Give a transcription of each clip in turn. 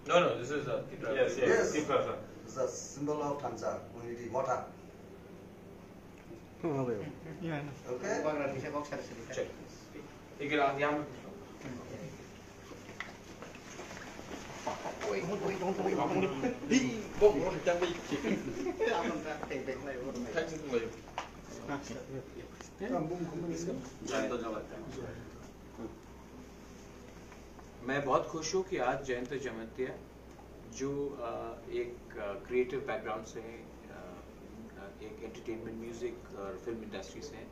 No, this is a Tipra. Yes. Tipra. It's a symbol of Thansa community, Mota. Okay? Check. यहाँ में मैं बहुत खुश हूँ कि आज जयंत जमतिया जो एक क्रिएटिव बैकग्राउंड से है, एक एंटरटेनमेंट म्यूजिक और फिल्म इंडस्ट्री से है,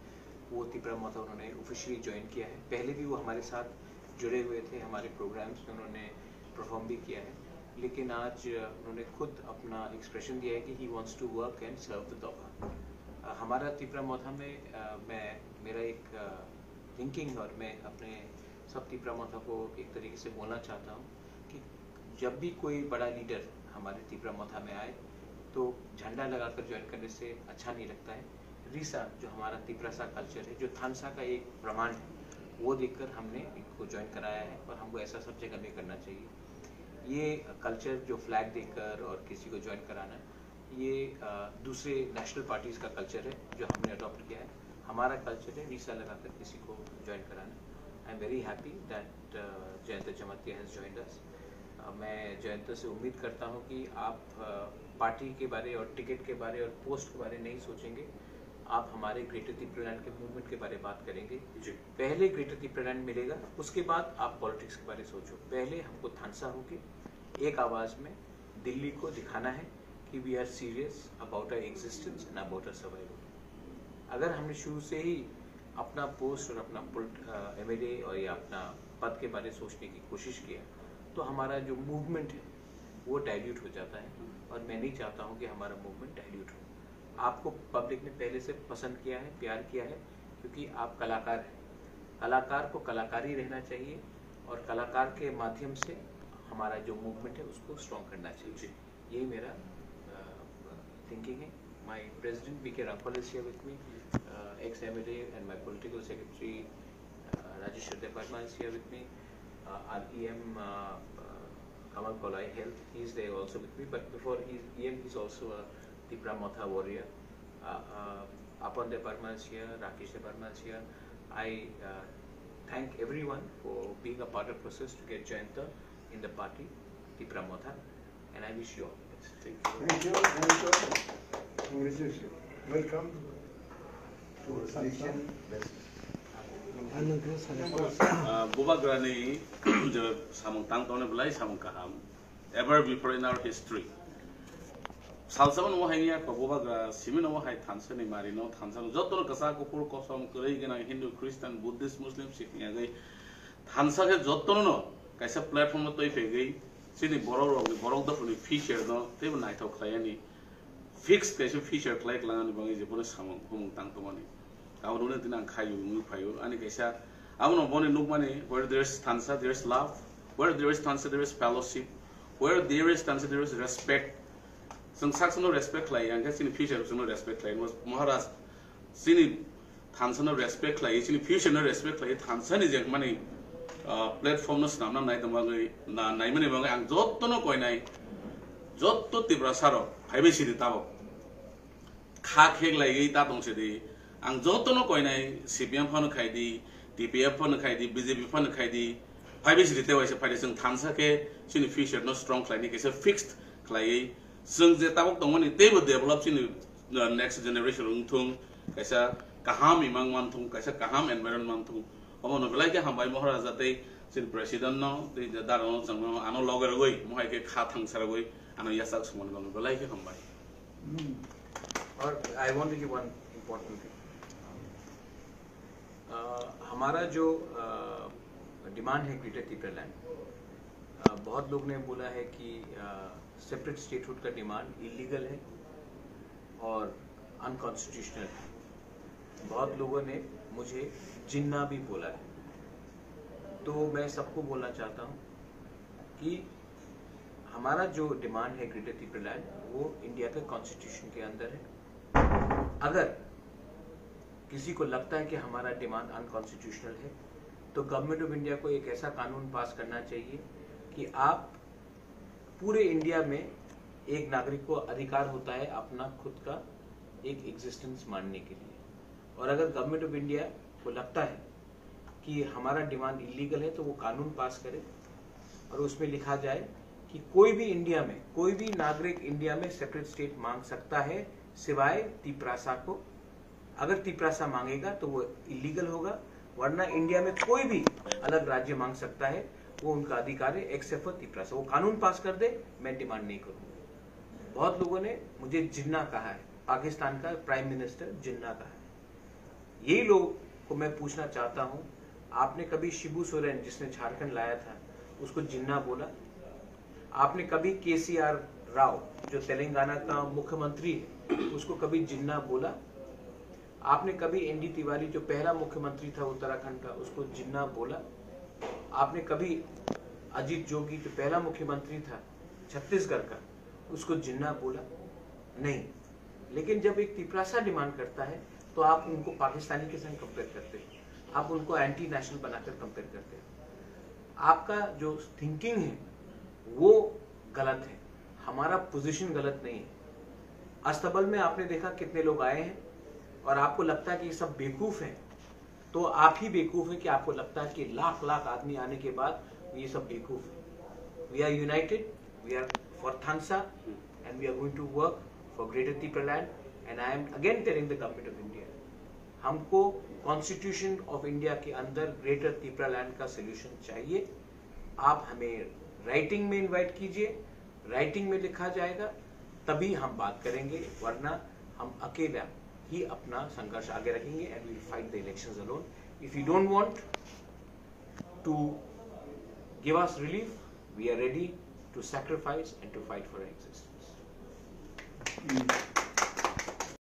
वो तिपरा मोथा उन्होंने ऑफिशियली ज्वाइन किया है। पहले भी वो हमारे साथ जुड़े हुए थे, हमारे प्रोग्राम्स में उन्होंने परफॉर्म भी किया है, लेकिन आज उन्होंने खुद अपना एक्सप्रेशन दिया है कि he wants to work and serve the Doha. हमारा तिपरा मोथा में मेरा एक थिंकिंग और मैं अपने सब तिपरा मोथा को एक तरीके से बोलना चाहता हूँ कि जब भी कोई बड़ा लीडर हमारे तिपरा मोथा में आए तो झंडा लगाकर ज्वाइन करने से अच्छा नहीं लगता है। रीसा जो हमारा तिपरासा कल्चर है, जो थानसा का एक प्रमाण है, वो देखकर हमने इनको ज्वाइन कराया है और हमको ऐसा सब जगह में करना चाहिए। ये कल्चर जो फ्लैग देकर और किसी को ज्वाइन कराना, ये दूसरे नेशनल पार्टीज का कल्चर है जो हमने अडॉप्ट किया है। हमारा कल्चर है रीसा लगाकर किसी को ज्वाइन कराना। I am very happy that Jayant जमतिया has joined us. मैं जयंत से उम्मीद करता हूँ कि आप पार्टी के बारे और टिकट के बारे और पोस्ट के बारे नहीं सोचेंगे, आप हमारे ग्रेटर तिपरालैंड के मूवमेंट के बारे में बात करेंगे। पहले ग्रेटर तिपरालैंड मिलेगा, उसके बाद आप पॉलिटिक्स के बारे में सोचो। पहले हमको थानसा होके एक आवाज में दिल्ली को दिखाना है कि we are serious about our existence and about our survival. अगर हमने शुरू से ही अपना पोस्ट और अपना एमएलए और या अपना पद के बारे में सोचने की कोशिश किया तो हमारा जो मूवमेंट है वो डाइल्यूट हो जाता है, और मैं नहीं चाहता हूँ कि हमारा मूवमेंट डाइल्यूट हो। आपको पब्लिक ने पहले से पसंद किया है, प्यार किया है, क्योंकि आप कलाकार हैं। कलाकार को कलाकारी रहना चाहिए और कलाकार के माध्यम से हमारा जो मूवमेंट है उसको स्ट्रॉन्ग करना चाहिए। यही मेरा थिंकिंग है। माय प्रेसिडेंट वी के Rampal is here with me, ex MLA, and my political secretary Rajesh Department is here with me. Our EM Kamal Kolai Health, he is there also with me. But before EM, he's also a Tipra Motha warrior. Apan Department is here, Rakesh Department is here. I thank everyone for being a part of the process to get Jayanta in the party, Tipra Motha, and I wish you all the best. Thank you. Congratulations. Welcome. Bubagrani the samung tang tone belai samung kaham ever before in our history. Salsaman wo hanya ko bubagra simino wo hai thansa ni marino thansa jotor kasa ko pur ko sam krai gena Hindu Christian Buddhist Muslim Sikh ya gai thansa ke jotor no kaisa platform to ife gai sini borok da funi feature no te nai thok klayani fixed kaisa feature klay klangan bangi je pura samung humung tang to mani awrune tinang khayu mu phayu ani kaisa awno bone look mane where there is thansa there is love, where there is thansa there is fellowship, where there is thansa there is respect. Sang saksono respect lai ang sini future sono respect lai was Maharaj sini thansa no respect lai sini future no respect lai thansa ni jeng mane platform no snam nam nai tamangai na nai mane bangai ang jotto no koi nai jotto tibra saro phaibe siri tabo kha khek lai gei ta tong se de ang jotto no koi nai CPM phone khai di DPF phone khai di BJP phone khai di phaibe siri te waise phaide sing thansa ke sini future no strong khai ni ke se fixed khai sing je tabok tong mani te bo develop sini next generation ung thung kaisa kaham imang man thung kaisa kaham environment thung omo no belai ke hambai Maharaj jate sin president no de dar no jang no ano loger goi mohai ke kha thang sar goi ano yasak smon gon belai ke hambai. और I want to give one important thing. हमारा जो demand है greater तिपरालैंड, बहुत लोग ने बोला है कि सेपरेट स्टेटहुड का डिमांड इलीगल है और अनकॉन्स्टिट्यूशनल है। बहुत लोगों ने मुझे जिन्ना भी बोला है। तो मैं सबको बोलना चाहता हूँ कि हमारा जो डिमांड है ग्रेटर तिपरालैंड वो इंडिया के कॉन्स्टिट्यूशन के अंदर है। अगर किसी को लगता है कि हमारा डिमांड अनकॉन्स्टिट्यूशनल है तो गवर्नमेंट ऑफ इंडिया को एक ऐसा कानून पास करना चाहिए कि आप पूरे इंडिया में एक नागरिक को अधिकार होता है अपना खुद का एक एग्जिस्टेंस मानने के लिए। और अगर गवर्नमेंट ऑफ इंडिया को लगता है कि हमारा डिमांड इलीगल है तो वो कानून पास करे और उसमें लिखा जाए कि कोई भी नागरिक इंडिया में सेपरेट स्टेट मांग सकता है सिवाय तिपरासा को। अगर तिपरासा मांगेगा तो वो इलीगल होगा, वरना इंडिया में कोई भी अलग राज्य मांग सकता है, वो उनका अधिकार है एक्सेप्ट फॉर तिपरासा। वो कानून पास कर दे, मैं डिमांड नहीं करूंगा। बहुत लोगों ने मुझे जिन्ना कहा है, पाकिस्तान का प्राइम मिनिस्टर जिन्ना कहा है। यही लोग को मैं पूछना चाहता हूं, आपने कभी शिबू सोरेन जिसने झारखंड लाया था उसको जिन्ना बोला? आपने कभी केसीआर राव जो तेलंगाना का मुख्यमंत्री है उसको कभी जिन्ना बोला? आपने कभी एनडी तिवारी जो पहला मुख्यमंत्री था उत्तराखंड का उसको जिन्ना बोला? आपने कभी अजीत जोगी जो पहला मुख्यमंत्री था छत्तीसगढ़ का उसको जिन्ना बोला? नहीं। लेकिन जब एक तिपरासा डिमांड करता है तो आप उनको पाकिस्तानी के संग कंपेयर करते हैं, आप उनको एंटी नेशनल बनाकर कंपेयर करते हैं। आपका जो थिंकिंग है वो गलत है, हमारा पोजीशन गलत नहीं है। अस्तबल में आपने देखा कितने लोग आए हैं और आपको लगता है कि ये सब बेवकूफ हैं, तो आप ही बेवकूफ है कि आपको लगता है कि लाख लाख आदमी आने के बाद ये सब बेवकूफ है। We are united, we are for Thansa and we are going to work for greater Tipraland and I am again telling the government of India, हमको कॉन्स्टिट्यूशन ऑफ इंडिया के अंदर ग्रेटर तिपरालैंड का सोल्यूशन चाहिए। आप हमें राइटिंग में इनवाइट कीजिए, राइटिंग में लिखा जाएगा तभी हम बात करेंगे, वरना हम अकेला ही अपना संघर्ष आगे रखेंगे and we will fight the elections alone. If you don't want to give us relief, we are ready to sacrifice and to fight for existence.